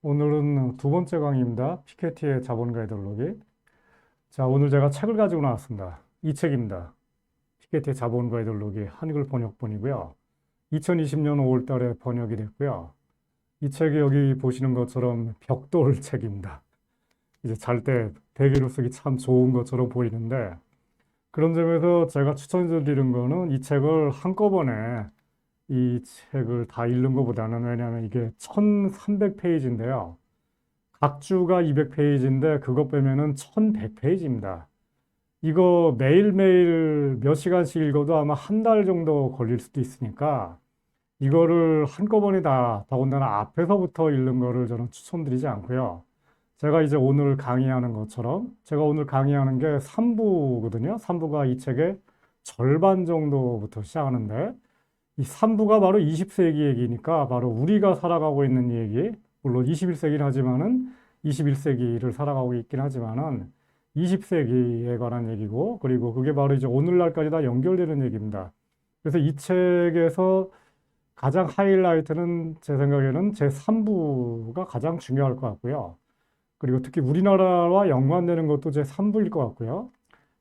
오늘은 두 번째 강의입니다. 피케티의 자본가 이데올로기. 자, 오늘 제가 책을 가지고 나왔습니다. 이 책입니다. 피케티의 자본가 이데올로기 한글 번역본이고요. 2020년 5월 달에 번역이 됐고요. 이 책이 여기 보시는 것처럼 벽돌 책입니다. 이제 잘 때 대기로 쓰기 참 좋은 것처럼 보이는데, 그런 점에서 제가 추천드리는 거는 이 책을 한꺼번에 이 책을 다 읽는 것보다는, 왜냐하면 이게 1300페이지인데요. 각 주가 200페이지인데 그것 빼면은 1100페이지입니다. 이거 매일매일 몇 시간씩 읽어도 아마 한 달 정도 걸릴 수도 있으니까 이거를 한꺼번에 다 더군다나 앞에서부터 읽는 거를 저는 추천드리지 않고요. 제가 이제 오늘 강의하는 것처럼 제가 오늘 강의하는 게 3부거든요. 3부가 이 책의 절반 정도부터 시작하는데, 이 3부가 바로 20세기 얘기니까 바로 우리가 살아가고 있는 얘기, 물론 21세기는 하지만은 21세기를 살아가고 있긴 하지만은 20세기에 관한 얘기고, 그리고 그게 바로 이제 오늘날까지 다 연결되는 얘기입니다. 그래서 이 책에서 가장 하이라이트는 제 생각에는 제 3부가 가장 중요할 것 같고요. 그리고 특히 우리나라와 연관되는 것도 제 3부일 것 같고요.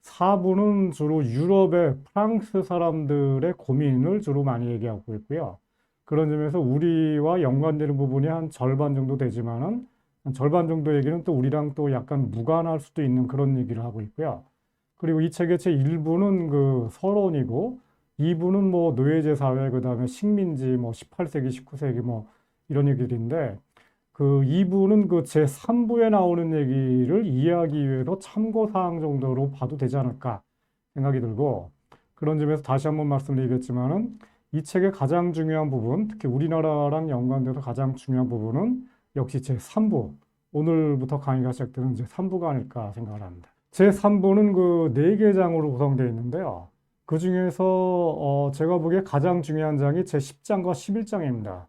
4부는 주로 유럽의 프랑스 사람들의 고민을 주로 많이 얘기하고 있고요. 그런 점에서 우리와 연관되는 부분이 한 절반 정도 되지만은, 한 절반 정도 얘기는 또 우리랑 또 약간 무관할 수도 있는 그런 얘기를 하고 있고요. 그리고 이 책의 제 1부는 그 서론이고, 2부는 뭐 노예제 사회, 그 다음에 식민지, 뭐 18세기, 19세기 뭐 이런 얘기들인데, 그 2부는 그 제 3부에 나오는 얘기를 이해하기 위해서 참고사항 정도로 봐도 되지 않을까 생각이 들고, 그런 점에서 다시 한번 말씀드리겠지만은 이 책의 가장 중요한 부분, 특히 우리나라랑 연관돼서 가장 중요한 부분은 역시 제 3부, 오늘부터 강의가 시작되는 제 3부가 아닐까 생각을 합니다. 제 3부는 그 4개 장으로 구성되어 있는데요. 그 중에서 제가 보기에 가장 중요한 장이 제 10장과 11장입니다.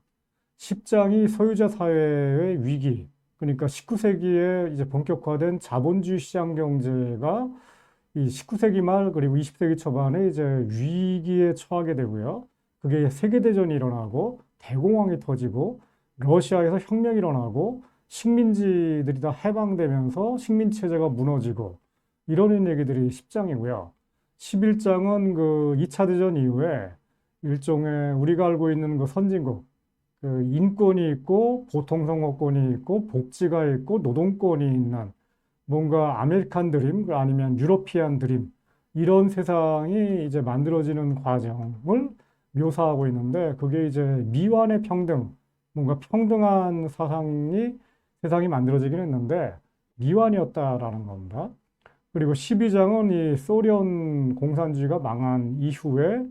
10장이 소유자 사회의 위기, 그러니까 19세기에 이제 본격화된 자본주의 시장 경제가 이 19세기 말 그리고 20세기 초반에 이제 위기에 처하게 되고요. 그게 세계대전이 일어나고 대공황이 터지고 러시아에서 혁명이 일어나고 식민지들이 다 해방되면서 식민체제가 무너지고 이러는 얘기들이 10장이고요. 11장은 그 2차 대전 이후에 일종의 우리가 알고 있는 그 선진국, 그 인권이 있고 보통생활권이 있고 복지가 있고 노동권이 있는 뭔가 아메리칸 드림 아니면 유러피안 드림, 이런 세상이 이제 만들어지는 과정을 묘사하고 있는데, 그게 이제 미완의 평등, 뭔가 평등한 세상이 만들어지긴 했는데 미완이었다라는 겁니다. 그리고 12장은 이 소련 공산주의가 망한 이후에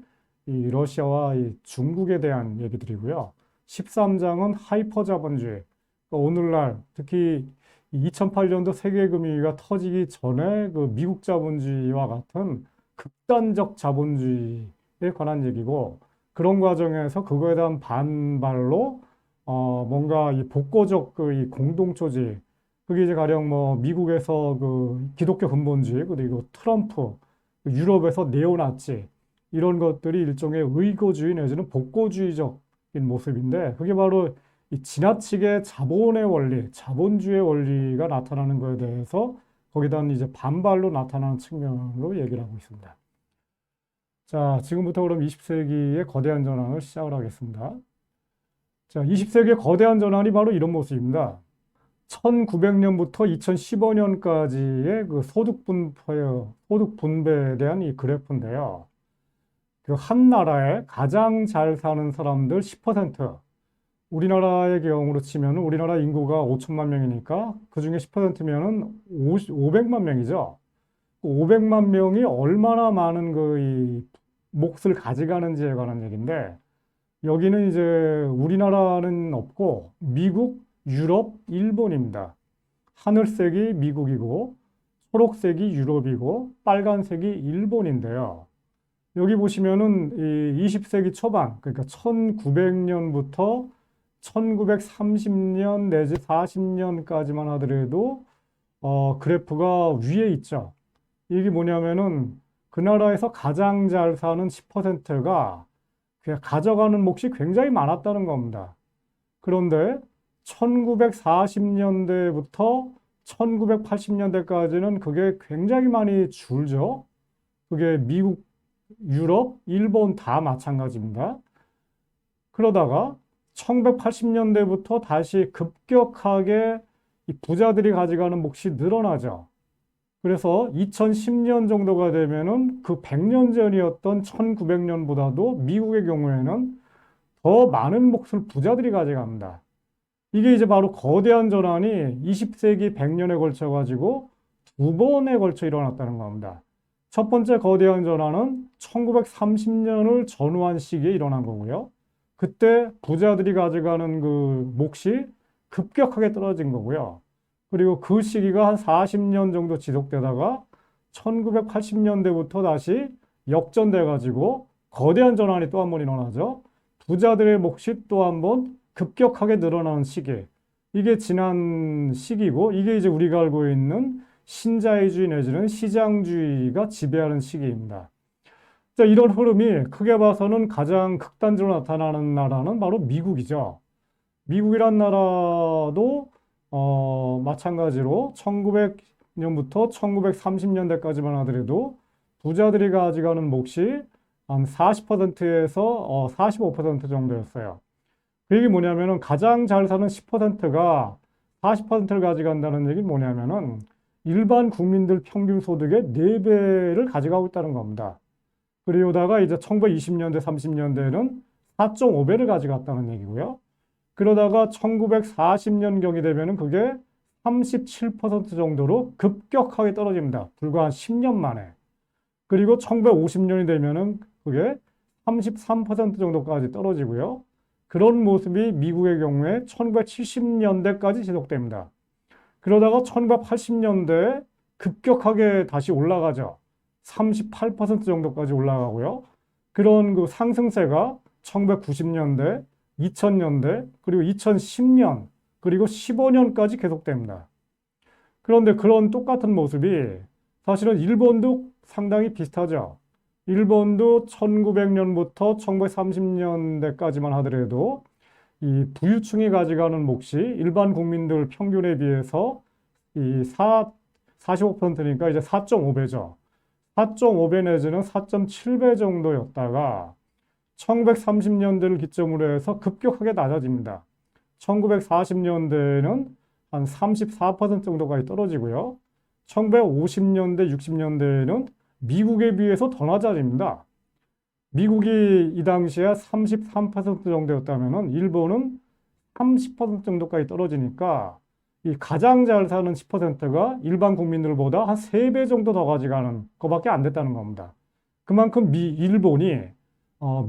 이 러시아와 이 중국에 대한 얘기들이고요. 13장은 하이퍼 자본주의. 그러니까 오늘날 특히 2008년도 세계금융위기가 터지기 전에 그 미국 자본주의와 같은 극단적 자본주의에 관한 얘기고, 그런 과정에서 그거에 대한 반발로 뭔가 이 복고적 그 이 공동체주의, 그게 이제 가령 뭐 미국에서 그 기독교 근본주의, 그리고 트럼프, 유럽에서 네오나치, 이런 것들이 일종의 의거주의 내지는 복고주의적인 모습인데, 그게 바로 이 지나치게 자본의 원리, 자본주의 원리가 나타나는 것에 대해서 거기다 이제 반발로 나타나는 측면으로 얘기를 하고 있습니다. 자, 지금부터 그럼 20세기의 거대한 전환을 시작을 하겠습니다. 자, 20세기의 거대한 전환이 바로 이런 모습입니다. 1900년부터 2015년까지의 그 소득 분배에 대한 이 그래프인데요. 그 한 나라에 가장 잘 사는 사람들 10%, 우리나라의 경우로 치면 우리나라 인구가 5천만 명이니까 그 중에 10%면은 500만 명이죠. 500만 명이 얼마나 많은 그 이 몫을 가져가는지에 관한 얘기인데, 여기는 이제 우리나라는 없고 미국, 유럽, 일본입니다. 하늘색이 미국이고 초록색이 유럽이고 빨간색이 일본인데요. 여기 보시면은 이 20세기 초반, 그러니까 1900년부터 1930년 내지 40년까지만 하더라도 그래프가 위에 있죠. 이게 뭐냐면은 그 나라에서 가장 잘 사는 10%가 그냥 가져가는 몫이 굉장히 많았다는 겁니다. 그런데 1940년대부터 1980년대까지는 그게 굉장히 많이 줄죠. 그게 미국, 유럽, 일본 다 마찬가지입니다. 그러다가 1980년대부터 다시 급격하게 이 부자들이 가져가는 몫이 늘어나죠. 그래서 2010년 정도가 되면은 그 100년 전이었던 1900년보다도 미국의 경우에는 더 많은 몫을 부자들이 가져갑니다. 이게 이제 바로 거대한 전환이 20세기 100년에 걸쳐 가지고 두 번에 걸쳐 일어났다는 겁니다. 첫 번째 거대한 전환은 1930년을 전후한 시기에 일어난 거고요. 그때 부자들이 가져가는 그 몫이 급격하게 떨어진 거고요. 그리고 그 시기가 한 40년 정도 지속되다가 1980년대부터 다시 역전돼 가지고 거대한 전환이 또 한 번 일어나죠. 부자들의 몫이 또 한 번 급격하게 늘어나는 시기. 이게 지난 시기고, 이게 이제 우리가 알고 있는 신자유주의 내지는 시장주의가 지배하는 시기입니다. 자, 이런 흐름이 크게 봐서는 가장 극단적으로 나타나는 나라는 바로 미국이죠. 미국이란 나라도 마찬가지로 1900년부터 1930년대까지만 하더라도 부자들이 가져가는 몫이 한 40%에서 45% 정도였어요. 그 얘기 뭐냐면은 가장 잘 사는 10%가 40%를 가져간다는 얘기는 뭐냐면은 일반 국민들 평균 소득의 4배를 가져가고 있다는 겁니다. 그러다가 이제 1920년대, 30년대에는 4.5배를 가져갔다는 얘기고요. 그러다가 1940년경이 되면은 그게 37% 정도로 급격하게 떨어집니다. 불과 한 10년 만에. 그리고 1950년이 되면은 그게 33% 정도까지 떨어지고요. 그런 모습이 미국의 경우에 1970년대까지 지속됩니다. 그러다가 1980년대에 급격하게 다시 올라가죠. 38% 정도까지 올라가고요. 그런 그 상승세가 1990년대, 2000년대, 그리고 2010년, 그리고 15년까지 계속됩니다. 그런데 그런 똑같은 모습이 사실은 일본도 상당히 비슷하죠. 일본도 1900년부터 1930년대까지만 하더라도 이 부유층이 가져가는 몫이 일반 국민들 평균에 비해서 이 45%니까 이제 4.5배죠. 4.5배 내지는 4.7배 정도였다가 1930년대를 기점으로 해서 급격하게 낮아집니다. 1940년대에는 한 34% 정도까지 떨어지고요. 1950년대, 60년대에는 미국에 비해서 더 낮아집니다. 미국이 이 당시에 33% 정도였다면 일본은 30% 정도까지 떨어지니까 이 가장 잘 사는 10%가 일반 국민들보다 한 3배 정도 더 가져가는 것밖에 안 됐다는 겁니다. 그만큼 일본이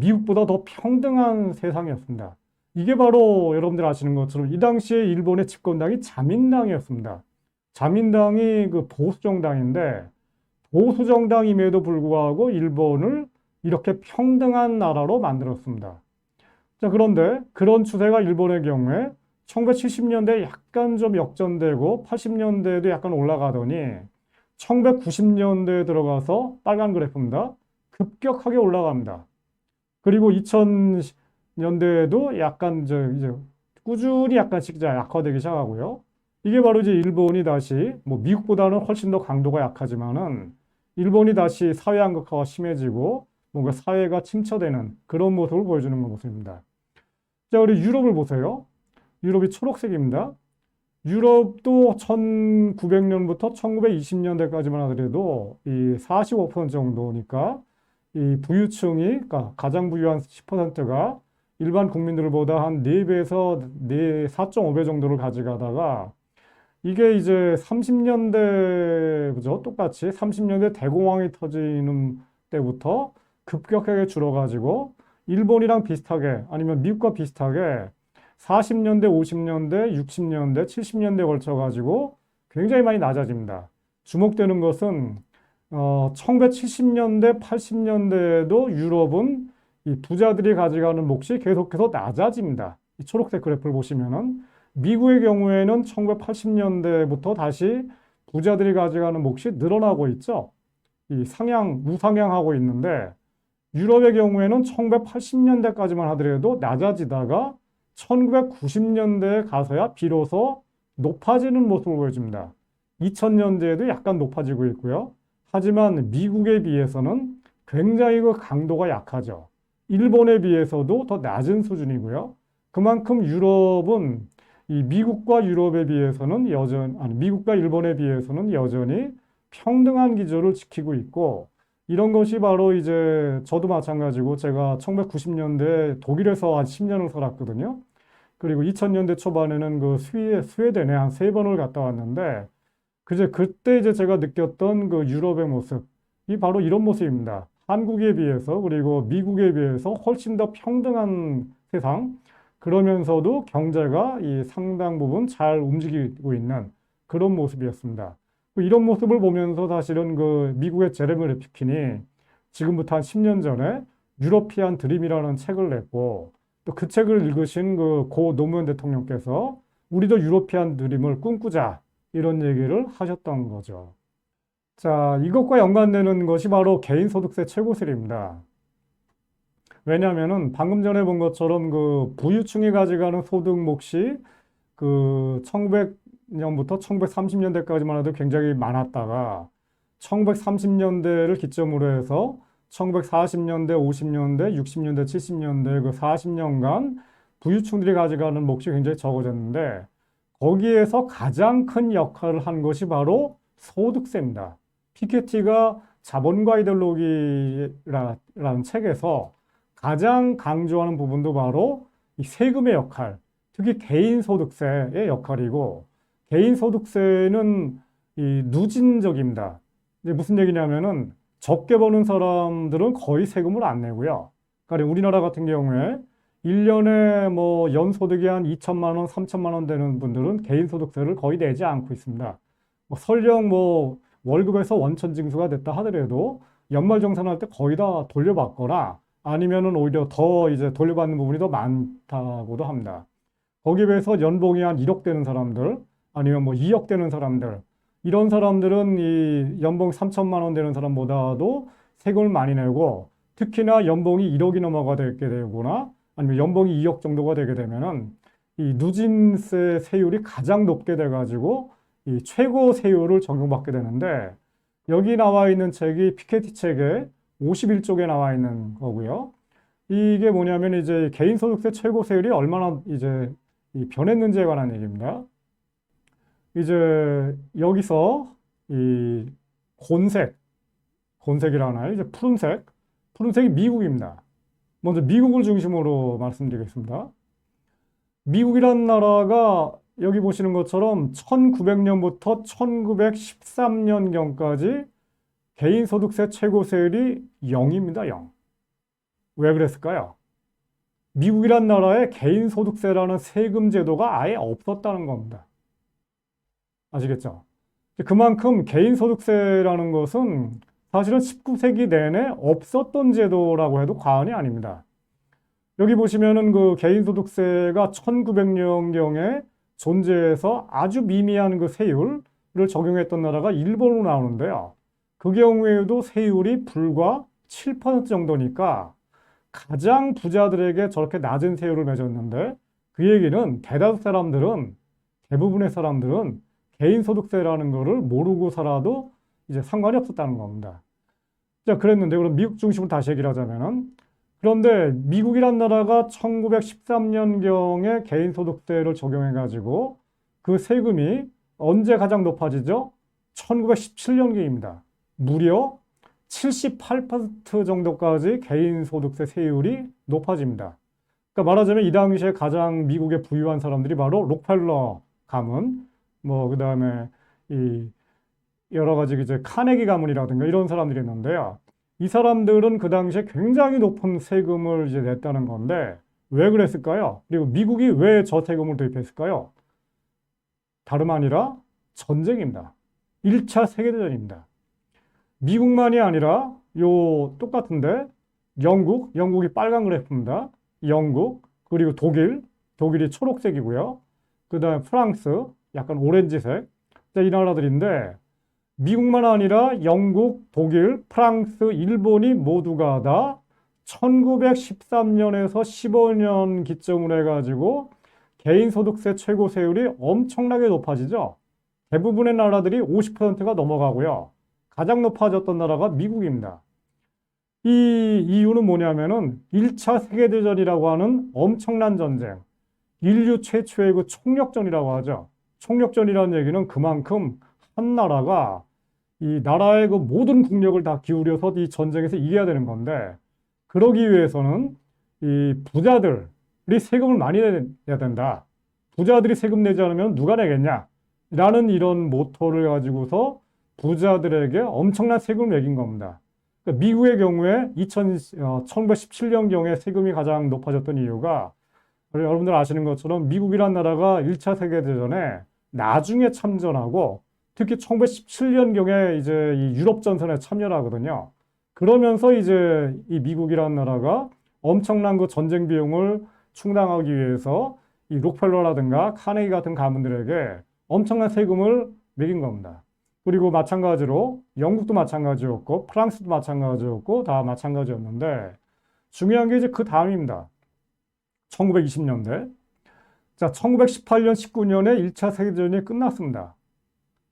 미국보다 더 평등한 세상이었습니다. 이게 바로 여러분들 아시는 것처럼 이 당시에 일본의 집권당이 자민당이었습니다. 자민당이 그 보수 정당인데 보수 정당임에도 불구하고 일본을 이렇게 평등한 나라로 만들었습니다. 자, 그런데 그런 추세가 일본의 경우에 1970년대에 약간 좀 역전되고 80년대에도 약간 올라가더니 1990년대에 들어가서 빨간 그래프입니다. 급격하게 올라갑니다. 그리고 2000년대에도 약간 이제 꾸준히 약간씩 약화되기 시작하고요. 이게 바로 이제 일본이 다시 뭐 미국보다는 훨씬 더 강도가 약하지만은 일본이 다시 사회 양극화가 심해지고 뭔가 사회가 침체되는 그런 모습을 보여주는 모습입니다. 자, 우리 유럽을 보세요. 유럽이 초록색입니다. 유럽도 1900년부터 1920년대까지만 하더라도 이 45% 정도니까 이 부유층이, 그러니까 가장 부유한 10%가 일반 국민들보다 한 4배에서 4.5배 정도를 가져가다가 이게 이제 30년대죠. 똑같이 30년대 대공황이 터지는 때부터 급격하게 줄어가지고 일본이랑 비슷하게 아니면 미국과 비슷하게 40년대, 50년대, 60년대, 70년대에 걸쳐가지고 굉장히 많이 낮아집니다. 주목되는 것은 1970년대, 80년대에도 유럽은 이 부자들이 가져가는 몫이 계속해서 낮아집니다. 이 초록색 그래프를 보시면은 미국의 경우에는 1980년대부터 다시 부자들이 가져가는 몫이 늘어나고 있죠. 이 우상향하고 있는데 유럽의 경우에는 1980년대까지만 하더라도 낮아지다가 1990년대에 가서야 비로소 높아지는 모습을 보여줍니다. 2000년대에도 약간 높아지고 있고요. 하지만 미국에 비해서는 굉장히 그 강도가 약하죠. 일본에 비해서도 더 낮은 수준이고요. 그만큼 유럽은 이 미국과 유럽에 비해서는 미국과 일본에 비해서는 여전히 평등한 기조를 지키고 있고, 이런 것이 바로 이제 저도 마찬가지고 제가 1990년대 독일에서 한 10년을 살았거든요. 그리고 2000년대 초반에는 그 스웨덴에 한 3번을 갔다 왔는데, 그때 이제 제가 느꼈던 그 유럽의 모습이 바로 이런 모습입니다. 한국에 비해서 그리고 미국에 비해서 훨씬 더 평등한 세상, 그러면서도 경제가 이 상당 부분 잘 움직이고 있는 그런 모습이었습니다. 이런 모습을 보면서 사실은 그 미국의 제레미 레피킨이 지금부터 한 10년 전에 유러피안 드림이라는 책을 냈고, 또 그 책을 읽으신 그 고 노무현 대통령께서 우리도 유러피안 드림을 꿈꾸자, 이런 얘기를 하셨던 거죠. 자, 이것과 연관되는 것이 바로 개인소득세 최고세율입니다. 왜냐하면은 방금 전에 본 것처럼 그 부유층이 가져가는 소득 몫이 그 1900년부터 1930년대까지만 해도 굉장히 많았다가 1930년대를 기점으로 해서 1940년대, 50년대, 60년대, 70년대 그 40년간 부유층들이 가져가는 몫이 굉장히 적어졌는데, 거기에서 가장 큰 역할을 한 것이 바로 소득세입니다. 피케티가 자본과 이데올로기라는 책에서 가장 강조하는 부분도 바로 이 세금의 역할, 특히 개인소득세의 역할이고, 개인소득세는 이 누진적입니다. 이제 무슨 얘기냐면은 적게 버는 사람들은 거의 세금을 안 내고요. 그러니까 우리나라 같은 경우에 1년에 뭐 연소득이 한 2천만 원, 3천만 원 되는 분들은 개인소득세를 거의 내지 않고 있습니다. 설령 뭐 월급에서 원천징수가 됐다 하더라도 연말정산할 때 거의 다 돌려받거나 아니면은 오히려 더 이제 돌려받는 부분이 더 많다고도 합니다. 거기에 비해서 연봉이 한 1억 되는 사람들, 아니면 뭐 2억 되는 사람들, 이런 사람들은 이 연봉 3천만 원 되는 사람보다도 세금을 많이 내고, 특히나 연봉이 1억이 넘어가게 되거나 아니면 연봉이 2억 정도가 되게 되면은 이 누진세 세율이 가장 높게 돼가지고 이 최고 세율을 적용받게 되는데, 여기 나와 있는 책이 피케티 책의 51쪽에 나와 있는 거고요. 이게 뭐냐면 이제 개인소득세 최고 세율이 얼마나 이제 변했는지에 관한 얘기입니다. 이제 여기서 이 곤색이라나요? 이제 푸른색이 미국입니다. 먼저 미국을 중심으로 말씀드리겠습니다. 미국이란 나라가 여기 보시는 것처럼 1900년부터 1913년경까지 개인소득세 최고세율이 0입니다. 0. 왜 그랬을까요? 미국이란 나라에 개인소득세라는 세금 제도가 아예 없었다는 겁니다. 아시겠죠? 그만큼 개인소득세라는 것은 사실은 19세기 내내 없었던 제도라고 해도 과언이 아닙니다. 여기 보시면은 그 개인소득세가 1900년경에 존재해서 아주 미미한 그 세율을 적용했던 나라가 일본으로 나오는데요. 그 경우에도 세율이 불과 7% 정도니까 가장 부자들에게 저렇게 낮은 세율을 매겼는데, 그 얘기는 대부분의 사람들은 개인소득세라는 거를 모르고 살아도 이제 상관이 없었다는 겁니다. 자, 그랬는데, 그럼 미국 중심으로 다시 얘기를 하자면은, 그런데 미국이란 나라가 1913년경에 개인소득세를 적용해가지고 그 세금이 언제 가장 높아지죠? 1917년경입니다. 무려 78% 정도까지 개인소득세 세율이 높아집니다. 그러니까 말하자면 이 당시에 가장 미국의 부유한 사람들이 바로 록펠러 가문, 그 다음에 이 여러 가지 이제 카네기 가문이라든가 이런 사람들이 있는데요. 이 사람들은 그 당시에 굉장히 높은 세금을 이제 냈다는 건데, 왜 그랬을까요? 그리고 미국이 왜 저세금을 도입했을까요? 다름 아니라 전쟁입니다. 1차 세계대전입니다. 미국만이 아니라 똑같은데 영국이 빨간 그래프입니다. 영국, 그리고 독일이 초록색이고요. 그 다음에 프랑스, 약간 오렌지색. 이 나라들인데, 미국만 아니라 영국, 독일, 프랑스, 일본이 모두가 다 1913년에서 15년 기점으로 해가지고 개인소득세 최고세율이 엄청나게 높아지죠. 대부분의 나라들이 50%가 넘어가고요. 가장 높아졌던 나라가 미국입니다. 이 이유는 뭐냐면은 1차 세계대전이라고 하는 엄청난 전쟁, 인류 최초의 그 총력전이라고 하죠. 총력전이라는 얘기는 그만큼 한 나라가 이 나라의 그 모든 국력을 다 기울여서 이 전쟁에서 이겨야 되는 건데, 그러기 위해서는 이 부자들이 세금을 많이 내야 된다. 부자들이 세금 내지 않으면 누가 내겠냐? 라는 이런 모토를 가지고서 부자들에게 엄청난 세금을 매긴 겁니다. 그러니까 미국의 경우에 1917년경에 세금이 가장 높아졌던 이유가, 여러분들 아시는 것처럼 미국이란 나라가 1차 세계대전에 나중에 참전하고 특히 1917년경에 이제 이 유럽 전선에 참여를 하거든요. 그러면서 이제 이 미국이란 나라가 엄청난 그 전쟁 비용을 충당하기 위해서 이 록펠러라든가 카네기 같은 가문들에게 엄청난 세금을 매긴 겁니다. 그리고 마찬가지로 영국도 마찬가지였고 프랑스도 마찬가지였고 다 마찬가지였는데, 중요한 게 이제 그 다음입니다. 1920년대. 자, 1918년, 19년에 1차 세계대전이 끝났습니다.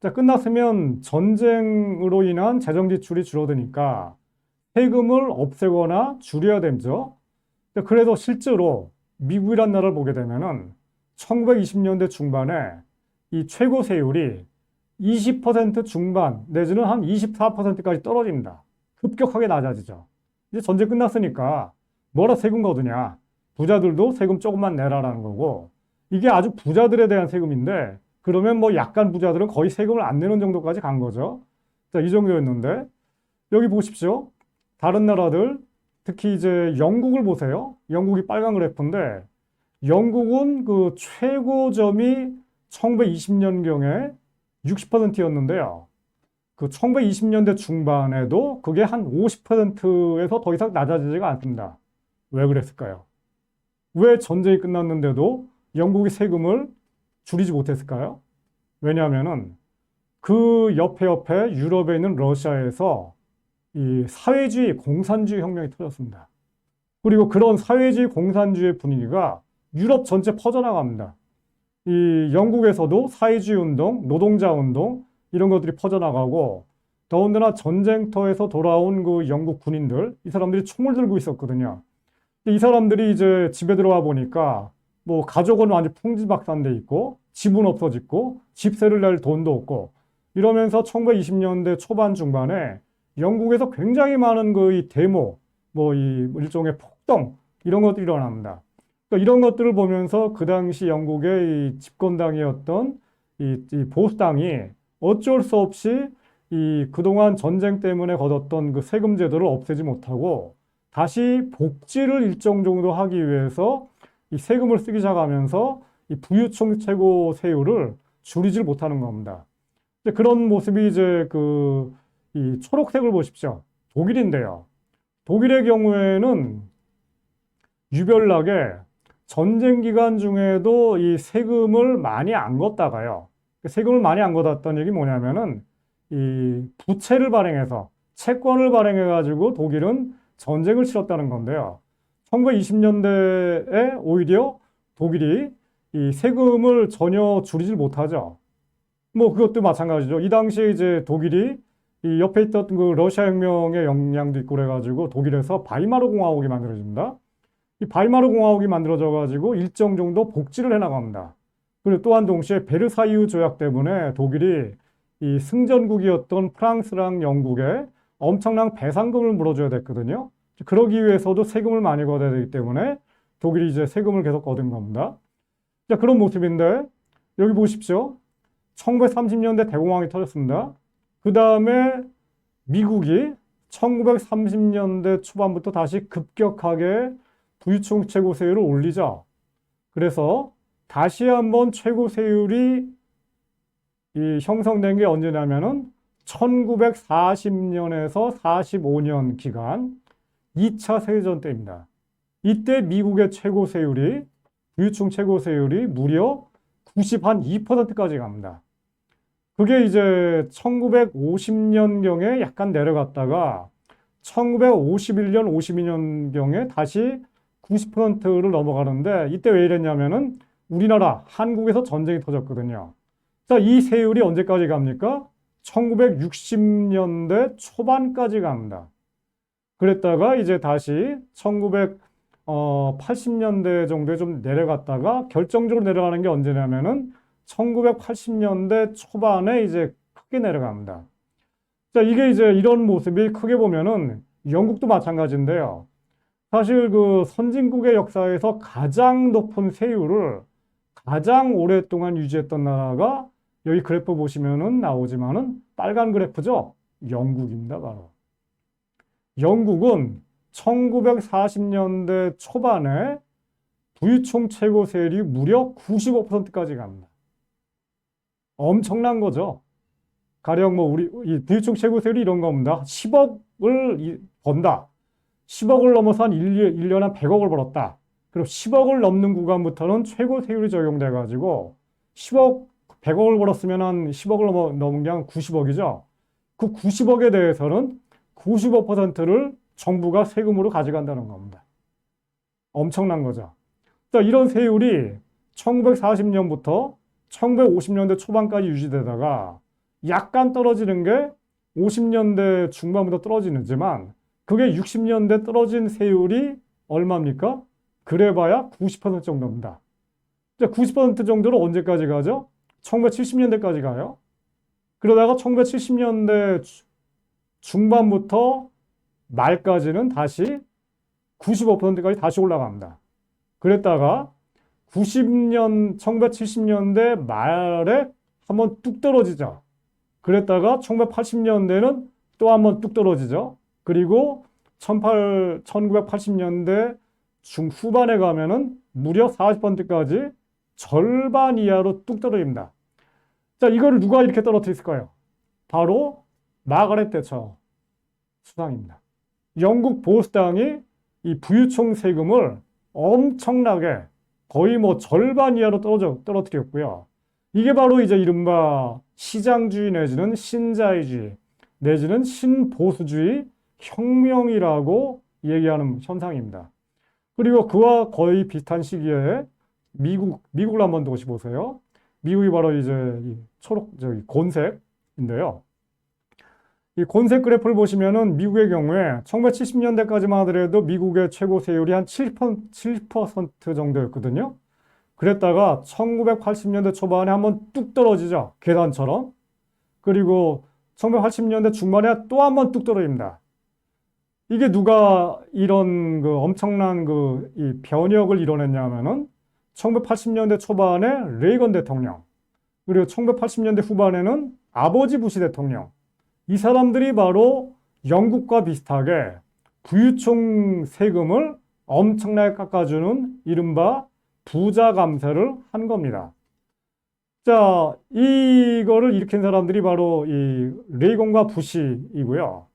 자, 끝났으면 전쟁으로 인한 재정 지출이 줄어드니까 세금을 없애거나 줄여야 되죠. 그래서 실제로 미국이란 나라를 보게 되면은 1920년대 중반에 이 최고 세율이 20% 중반 내지는 한 24%까지 떨어집니다. 급격하게 낮아지죠. 이제 전쟁 끝났으니까 뭐라 세금 거두냐. 부자들도 세금 조금만 내라라는 거고, 이게 아주 부자들에 대한 세금인데, 그러면 뭐 약간 부자들은 거의 세금을 안 내는 정도까지 간 거죠. 자, 이 정도였는데, 여기 보십시오. 다른 나라들, 특히 이제 영국을 보세요. 영국이 빨간 그래프인데, 영국은 그 최고점이 1920년경에 60%였는데요. 그 1920년대 중반에도 그게 한 50%에서 더 이상 낮아지지가 않습니다. 왜 그랬을까요? 왜 전쟁이 끝났는데도 영국이 세금을 줄이지 못했을까요? 왜냐하면은 그 옆에 유럽에 있는 러시아에서 이 사회주의 공산주의 혁명이 터졌습니다. 그리고 그런 사회주의 공산주의 분위기가 유럽 전체 퍼져나갑니다. 이 영국에서도 사회주의 운동, 노동자 운동 이런 것들이 퍼져나가고, 더군다나 전쟁터에서 돌아온 그 영국 군인들, 이 사람들이 총을 들고 있었거든요. 이 사람들이 이제 집에 들어와 보니까 뭐 가족은 완전 풍지박산돼 있고 집은 없어졌고 집세를 낼 돈도 없고, 이러면서 1920년대 초반 중반에 영국에서 굉장히 많은 그 이 데모, 뭐 이 일종의 폭동 이런 것들이 일어납니다. 그러니까 이런 것들을 보면서 그 당시 영국의 이 집권당이었던 이 보수당이 어쩔 수 없이 이 그동안 전쟁 때문에 거뒀던 그 세금 제도를 없애지 못하고 다시 복지를 일정 정도 하기 위해서 이 세금을 쓰기 시작하면서 이 부유층 최고 세율을 줄이질 못하는 겁니다. 그런 모습이 이제 이 초록색을 보십시오. 독일인데요. 독일의 경우에는 유별나게 전쟁 기간 중에도 이 세금을 많이 안 걷다가요. 세금을 많이 안 걷었던 얘기 뭐냐면은 이 부채를 발행해서 채권을 발행해 가지고 독일은 전쟁을 치렀다는 건데요. 1920년대에 오히려 독일이 이 세금을 전혀 줄이질 못하죠. 뭐 그것도 마찬가지죠. 이 당시에 이제 독일이 이 옆에 있던 그 러시아 혁명의 영향도 있고 그래가지고 독일에서 바이마르 공화국이 만들어집니다. 이 바이마르 공화국이 만들어져 가지고 일정 정도 복지를 해나갑니다. 그리고 또한 동시에 베르사유 조약 때문에 독일이 이 승전국이었던 프랑스랑 영국에 엄청난 배상금을 물어줘야 됐거든요. 그러기 위해서도 세금을 많이 걷어야 되기 때문에 독일이 이제 세금을 계속 걷은 겁니다. 자, 그런 모습인데 여기 보십시오. 1930년대 대공황이 터졌습니다. 그 다음에 미국이 1930년대 초반부터 다시 급격하게 부유층 최고 세율을 올리죠. 그래서 다시 한번 최고 세율이 형성된 게 언제냐면은 1940년에서 45년 기간 2차 세계대전 때입니다. 이때 미국의 최고 세율이, 부유층 최고 세율이 무려 92%까지 갑니다. 그게 이제 1950년경에 약간 내려갔다가 1951년, 52년경에 다시 90%를 넘어가는데 이때 왜 이랬냐면은 우리나라, 한국에서 전쟁이 터졌거든요. 자, 이 세율이 언제까지 갑니까? 1960년대 초반까지 갑니다. 그랬다가 이제 다시 1980년대 정도에 좀 내려갔다가 결정적으로 내려가는 게 언제냐면은 1980년대 초반에 이제 크게 내려갑니다. 자, 이게 이제 이런 모습이 크게 보면은 영국도 마찬가지인데요. 사실 그 선진국의 역사에서 가장 높은 세율을 가장 오랫동안 유지했던 나라가 여기 그래프 보시면은 나오지만은 빨간 그래프죠? 영국입니다, 바로. 영국은 1940년대 초반에 부유층 최고 세율이 무려 95%까지 갑니다. 엄청난 거죠. 가령 뭐 우리 이 부유층 최고 세율이 이런 겁니다. 10억을 번다. 10억을 넘어서 한 1년에 한 100억을 벌었다. 그리고 10억을 넘는 구간부터는 최고 세율이 적용돼 가지고 10억, 100억을 벌었으면 한 10억을 넘은 게 한 90억이죠. 그 90억에 대해서는 95%를 정부가 세금으로 가져간다는 겁니다. 엄청난 거죠. 자, 이런 세율이 1940년부터 1950년대 초반까지 유지되다가 약간 떨어지는 게 50년대 중반부터 떨어지지만 그게 60년대 떨어진 세율이 얼마입니까? 그래봐야 90% 정도입니다. 90% 정도로 언제까지 가죠? 1970년대까지 가요. 그러다가 1970년대 중반부터 말까지는 다시 95%까지 다시 올라갑니다. 그랬다가 1970년대 말에 한번 뚝 떨어지죠. 그랬다가 1980년대는 또 한번 뚝 떨어지죠. 그리고 1980년대 중후반에 가면은 무려 40%까지 절반 이하로 뚝 떨어집니다. 자, 이거를 누가 이렇게 떨어뜨렸을까요? 바로 마가렛 대처 수상입니다. 영국 보수당이 이 부유층 세금을 엄청나게 거의 뭐 절반 이하로 떨어뜨렸고요. 이게 바로 이제 이른바 시장주의 내지는 신자유주의 내지는 신보수주의 혁명이라고 얘기하는 현상입니다. 그리고 그와 거의 비슷한 시기에 미국을 한번 다시 보세요. 미국이 바로 이제 이 곤색인데요. 이 곤색 그래프를 보시면은 미국의 경우에 1970년대까지만 하더라도 미국의 최고 세율이 한 7% 정도였거든요. 그랬다가 1980년대 초반에 한번 뚝 떨어지죠. 계단처럼. 그리고 1980년대 중반에 또 한번 뚝 떨어집니다. 이게 누가 이런 그 엄청난 이 변혁을 이뤄냈냐면은 1980년대 초반에 레이건 대통령, 그리고 1980년대 후반에는 아버지 부시 대통령. 이 사람들이 바로 영국과 비슷하게 부유층 세금을 엄청나게 깎아주는 이른바 부자 감세를 한 겁니다. 자, 이거를 일으킨 사람들이 바로 이 레이건과 부시이고요.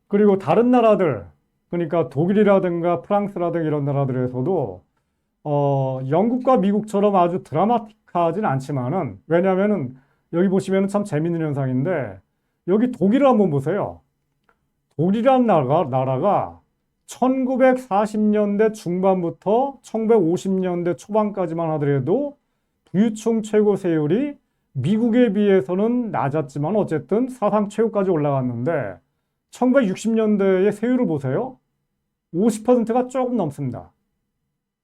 그리고 다른 나라들, 그러니까 독일이라든가 프랑스라든가 이런 나라들에서도 영국과 미국처럼 아주 드라마틱하진 않지만은, 왜냐하면은 여기 보시면은 참 재밌는 현상인데, 여기 독일을 한번 보세요. 독일이라는 나라가 1940년대 중반부터 1950년대 초반까지만 하더라도 부유층 최고 세율이 미국에 비해서는 낮았지만 어쨌든 사상 최고까지 올라갔는데 1960년대의 세율을 보세요. 50%가 조금 넘습니다.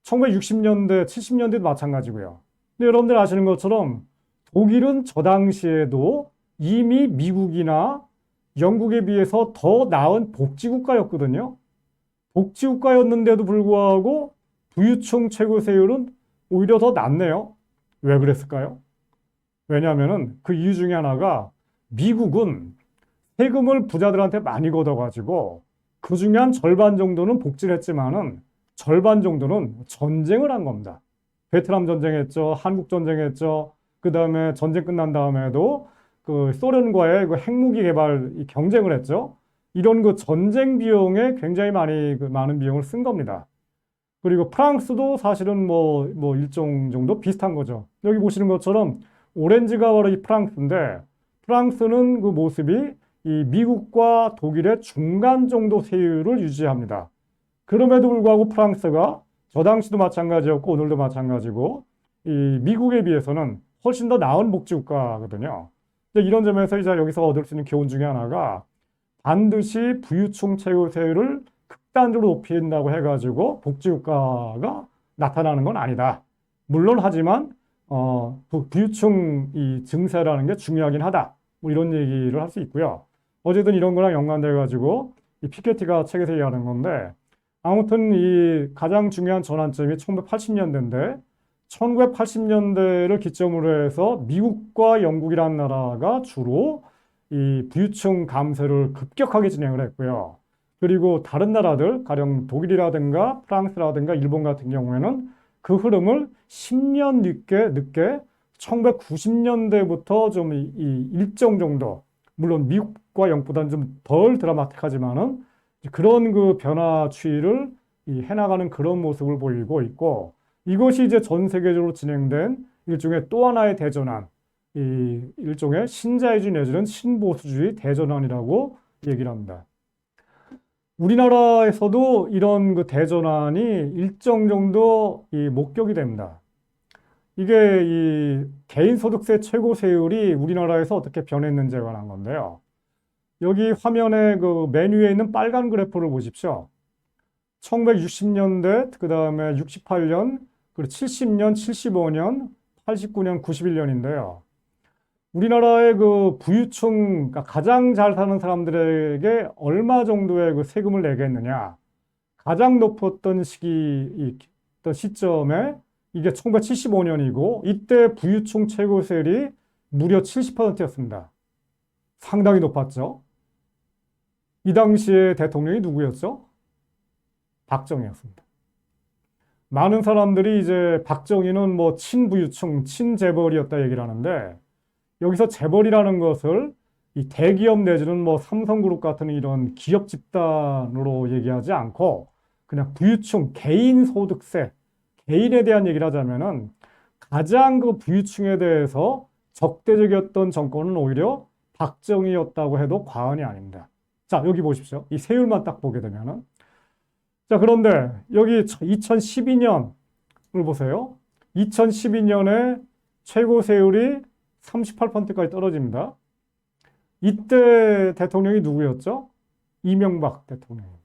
1960년대, 70년대도 마찬가지고요. 근데 여러분들 아시는 것처럼 독일은 저 당시에도 이미 미국이나 영국에 비해서 더 나은 복지국가였거든요. 복지국가였는데도 불구하고 부유층 최고 세율은 오히려 더 낮네요. 왜 그랬을까요? 왜냐하면 그 이유 중에 하나가 미국은 세금을 부자들한테 많이 걷어가지고 그 중에 한 절반 정도는 복지를 했지만은 절반 정도는 전쟁을 한 겁니다. 베트남 전쟁했죠. 한국 전쟁했죠. 그 다음에 전쟁 끝난 다음에도 그 소련과의 그 핵무기 개발 경쟁을 했죠. 이런 그 전쟁 비용에 굉장히 많은 비용을 쓴 겁니다. 그리고 프랑스도 사실은 뭐 일정 정도 비슷한 거죠. 여기 보시는 것처럼 오렌지가 바로 이 프랑스인데 프랑스는 그 모습이 이 미국과 독일의 중간 정도 세율을 유지합니다. 그럼에도 불구하고 프랑스가 저 당시도 마찬가지였고 오늘도 마찬가지고 이 미국에 비해서는 훨씬 더 나은 복지국가거든요. 근데 이런 점에서 이제 여기서 얻을 수 있는 교훈 중에 하나가 반드시 부유층 최고세율을 극단적으로 높인다고 해가지고 복지국가가 나타나는 건 아니다. 물론 하지만 부유층 이 증세라는 게 중요하긴 하다. 뭐 이런 얘기를 할 수 있고요. 어쨌든 이런 거랑 연관돼 가지고 이 피케티가 책에서 얘기하는 건데 아무튼 이 가장 중요한 전환점이 1980년대인데 1980년대를 기점으로 해서 미국과 영국이라는 나라가 주로 이 부유층 감세를 급격하게 진행을 했고요. 그리고 다른 나라들, 가령 독일이라든가 프랑스라든가 일본 같은 경우에는 그 흐름을 10년 늦게 1990년대부터 좀 이 일정 정도, 물론 미국과 영국보다는 좀 덜 드라마틱하지만은 그런 그 변화 추이를 해나가는 그런 모습을 보이고 있고 이것이 이제 전 세계적으로 진행된 일종의 또 하나의 대전환, 이 일종의 신자유주의 내지는 신보수주의 대전환이라고 얘기를 합니다. 우리나라에서도 이런 그 대전환이 일정 정도 이 목격이 됩니다. 이게 이 개인소득세 최고세율이 우리나라에서 어떻게 변했는지에 관한 건데요. 여기 화면에 그 맨 위에 있는 빨간 그래프를 보십시오. 1960년대, 그 다음에 68년, 그리고 70년, 75년, 89년, 91년인데요. 우리나라의 그 부유층, 그러니까 가장 잘 사는 사람들에게 얼마 정도의 그 세금을 내겠느냐. 가장 높았던 시점에 이게 1975년이고, 이때 부유층 최고세율이 무려 70%였습니다. 상당히 높았죠. 이 당시에 대통령이 누구였죠? 박정희였습니다. 많은 사람들이 이제 박정희는 뭐 친부유층, 친재벌이었다 얘기를 하는데, 여기서 재벌이라는 것을 이 대기업 내지는 뭐 삼성그룹 같은 이런 기업 집단으로 얘기하지 않고 그냥 부유층, 개인 소득세, 개인에 대한 얘기를 하자면은 가장 그 부유층에 대해서 적대적이었던 정권은 오히려 박정희였다고 해도 과언이 아닙니다. 자, 여기 보십시오. 이 세율만 딱 보게 되면은. 자, 그런데 여기 2012년을 보세요. 2012년에 최고 세율이 38%까지 떨어집니다. 이때 대통령이 누구였죠? 이명박 대통령입니다.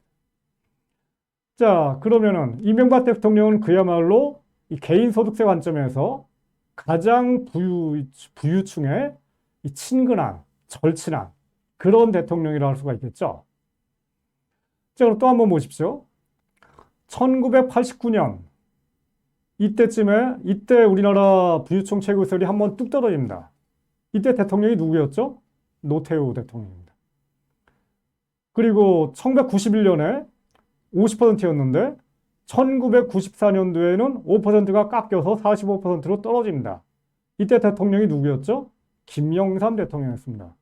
자, 그러면은 이명박 대통령은 그야말로 이 개인 소득세 관점에서 가장 부유층에 이 친근한, 절친한 그런 대통령이라 할 수가 있겠죠. 자, 그럼 또 한번 보십시오. 1989년 이때 우리나라 부유층 최고세율이 한번 뚝 떨어집니다. 이때 대통령이 누구였죠? 노태우 대통령입니다. 그리고 1991년에 50%였는데 1994년도에는 5%가 깎여서 45%로 떨어집니다. 이때 대통령이 누구였죠? 김영삼 대통령이었습니다.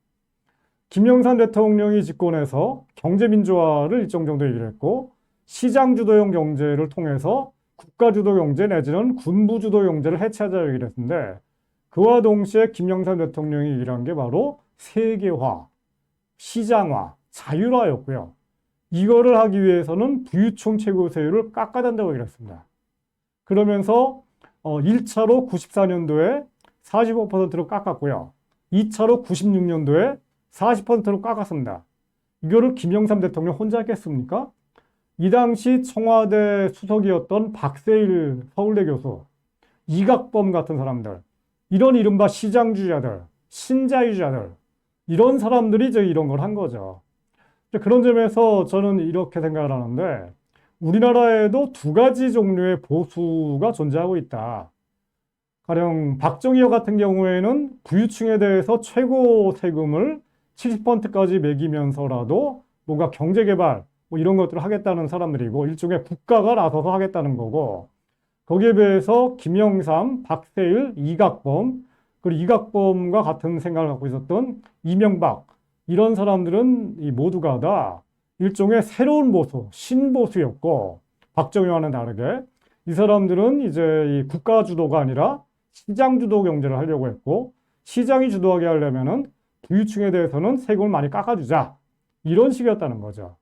김영삼 대통령이 집권해서 경제민주화를 일정 정도 얘기를 했고 시장주도형 경제를 통해서 국가주도 경제 내지는 군부주도 경제를 해체하자 얘기를 했는데 그와 동시에 김영삼 대통령이 얘기를 한 게 바로 세계화, 시장화, 자율화였고요. 이거를 하기 위해서는 부유층 최고세율을 깎아야 된다고 얘기를 했습니다. 그러면서 1차로 94년도에 45%로 깎았고요. 2차로 96년도에 40%로 깎았습니다. 이거를 김영삼 대통령 혼자 했겠습니까? 이 당시 청와대 수석이었던 박세일 서울대 교수, 이각범 같은 사람들, 이런 이른바 시장주의자들, 신자유주의자들, 이런 사람들이 이제 이런 걸 한 거죠. 그런 점에서 저는 이렇게 생각을 하는데, 우리나라에도 두 가지 종류의 보수가 존재하고 있다. 가령 박정희 같은 경우에는 부유층에 대해서 최고 세금을 70%까지 매기면서라도 뭔가 경제개발, 뭐 이런 것들을 하겠다는 사람들이고 일종의 국가가 나서서 하겠다는 거고 거기에 비해서 김영삼, 박세일, 이각범 그리고 이각범과 같은 생각을 갖고 있었던 이명박 이런 사람들은 이 모두가 다 일종의 새로운 보수, 신보수였고 박정희와는 다르게 이 사람들은 이제 이 국가 주도가 아니라 시장 주도 경제를 하려고 했고 시장이 주도하게 하려면은 부유층에 대해서는 세금을 많이 깎아주자. 이런 식이었다는 거죠.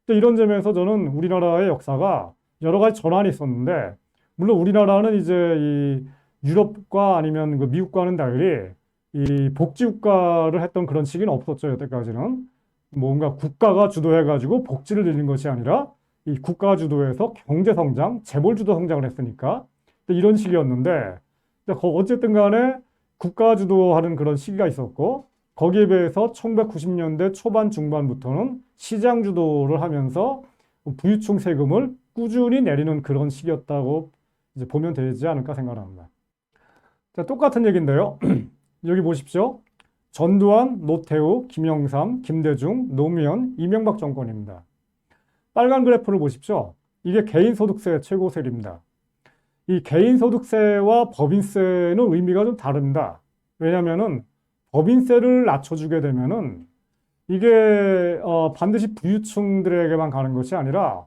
이런 점에서 저는 우리나라의 역사가 여러 가지 전환이 있었는데, 물론 우리나라는 이제 이 유럽과 아니면 그 미국과는 달리 이 복지국가를 했던 그런 시기는 없었죠. 여태까지는. 뭔가 국가가 주도해가지고 복지를 늘린 것이 아니라 이 국가가 주도해서 경제성장, 재벌주도 성장을 했으니까 이런 식이었는데, 어쨌든 간에 국가 주도하는 그런 시기가 있었고, 거기에 비해서 1990년대 초반 중반부터는 시장 주도를 하면서 부유층 세금을 꾸준히 내리는 그런 시기였다고 이제 보면 되지 않을까 생각합니다. 자, 똑같은 얘기인데요. 여기 보십시오. 전두환, 노태우, 김영삼, 김대중, 노무현, 이명박 정권입니다. 빨간 그래프를 보십시오. 이게 개인소득세 최고세율입니다. 이 개인소득세와 법인세는 의미가 좀 다릅니다. 왜냐하면은 법인세를 낮춰주게 되면은 이게 반드시 부유층들에게만 가는 것이 아니라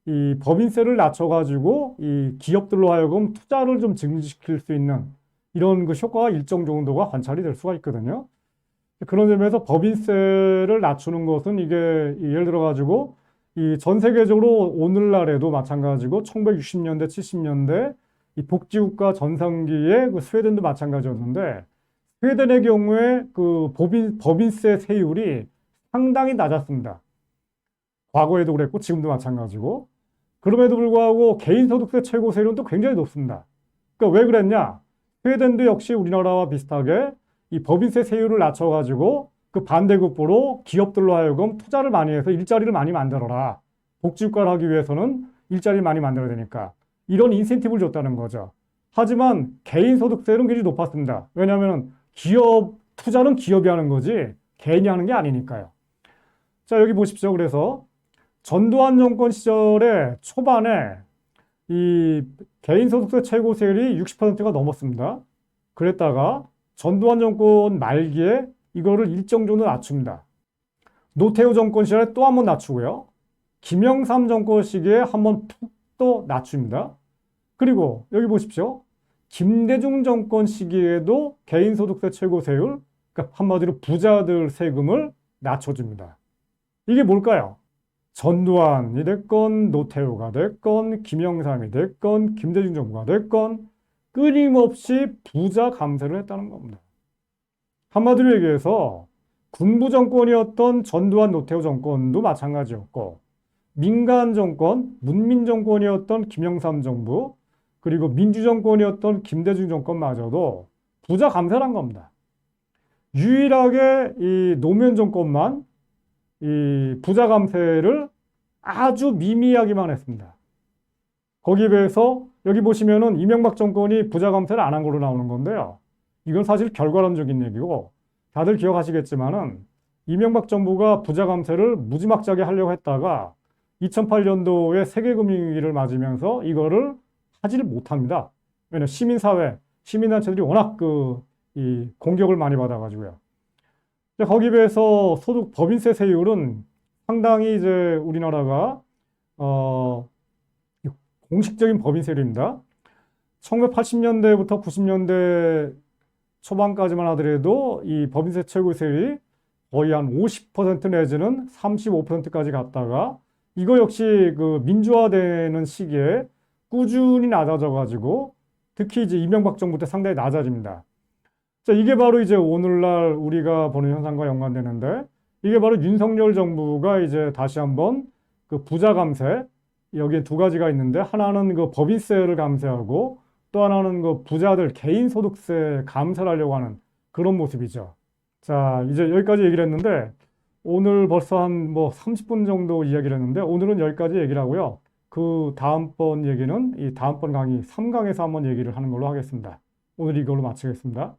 이 법인세를 낮춰가지고 이 기업들로 하여금 투자를 좀 증진시킬 수 있는 이런 그 효과가 일정 정도가 관찰이 될 수가 있거든요. 그런 점에서 법인세를 낮추는 것은 이게 예를 들어 가지고 이 전 세계적으로 오늘날에도 마찬가지고 1960년대, 70년대 이 복지국가 전성기에 그 스웨덴도 마찬가지였는데 스웨덴의 경우에 그 법인세 세율이 상당히 낮았습니다. 과거에도 그랬고 지금도 마찬가지고. 그럼에도 불구하고 개인소득세 최고세율은 또 굉장히 높습니다. 그러니까 왜 그랬냐? 스웨덴도 역시 우리나라와 비슷하게 이 법인세 세율을 낮춰가지고 그 반대급부로 기업들로 하여금 투자를 많이 해서 일자리를 많이 만들어라. 복지국가를 하기 위해서는 일자리를 많이 만들어야 되니까. 이런 인센티브를 줬다는 거죠. 하지만 개인소득세는 굉장히 높았습니다. 왜냐하면 투자는 기업이 하는 거지 개인이 하는 게 아니니까요. 자, 여기 보십시오. 그래서 전두환 정권 시절에 초반에 이 개인소득세 최고세율이 60%가 넘었습니다. 그랬다가 전두환 정권 말기에 이거를 일정 정도 낮춥니다. 노태우 정권 시절에 또 한 번 낮추고요. 김영삼 정권 시기에 한 번 푹 또 낮춥니다. 그리고 여기 보십시오. 김대중 정권 시기에도 개인소득세 최고세율, 그러니까 한마디로 부자들 세금을 낮춰줍니다. 이게 뭘까요? 전두환이 됐건 노태우가 됐건 김영삼이 됐건 김대중 정부가 됐건 끊임없이 부자 감세를 했다는 겁니다. 한마디로 얘기해서 군부 정권이었던 전두환 노태우 정권도 마찬가지였고 민간 정권, 문민 정권이었던 김영삼 정부 그리고 민주 정권이었던 김대중 정권마저도 부자 감세를 한 겁니다. 유일하게 이 노무현 정권만 이 부자 감세를 아주 미미하게만 했습니다. 거기에 비해서 여기 보시면은 이명박 정권이 부자 감세를 안 한 걸로 나오는 건데요. 이건 사실 결과론적인 얘기고 다들 기억하시겠지만은 이명박 정부가 부자 감세를 무지막지하게 하려고 했다가 2008년도에 세계금융위기를 맞으면서 이거를 하지를 못합니다. 왜냐하면 시민사회, 시민단체들이 워낙 이 공격을 많이 받아가지고요. 거기에 비해서 법인세 세율은 상당히 이제 우리나라가 공식적인 법인세율입니다. 1980년대부터 90년대 초반까지만 하더라도 이 법인세 최고세율이 거의 한 50% 내지는 35%까지 갔다가 이거 역시 그 민주화되는 시기에 꾸준히 낮아져가지고 특히 이제 이명박 정부 때 상당히 낮아집니다. 자, 이게 바로 이제 오늘날 우리가 보는 현상과 연관되는데 이게 바로 윤석열 정부가 이제 다시 한번 그 부자 감세 여기에 두 가지가 있는데 하나는 그 법인세를 감세하고 또 하나는 그 부자들 개인소득세 감세를 하려고 하는 그런 모습이죠. 자, 이제 여기까지 얘기를 했는데 오늘 벌써 한 30분 정도 이야기를 했는데 오늘은 여기까지 얘기를 하고요. 그 다음번 얘기는 이 다음번 강의 3강에서 한번 얘기를 하는 걸로 하겠습니다. 오늘 이걸로 마치겠습니다.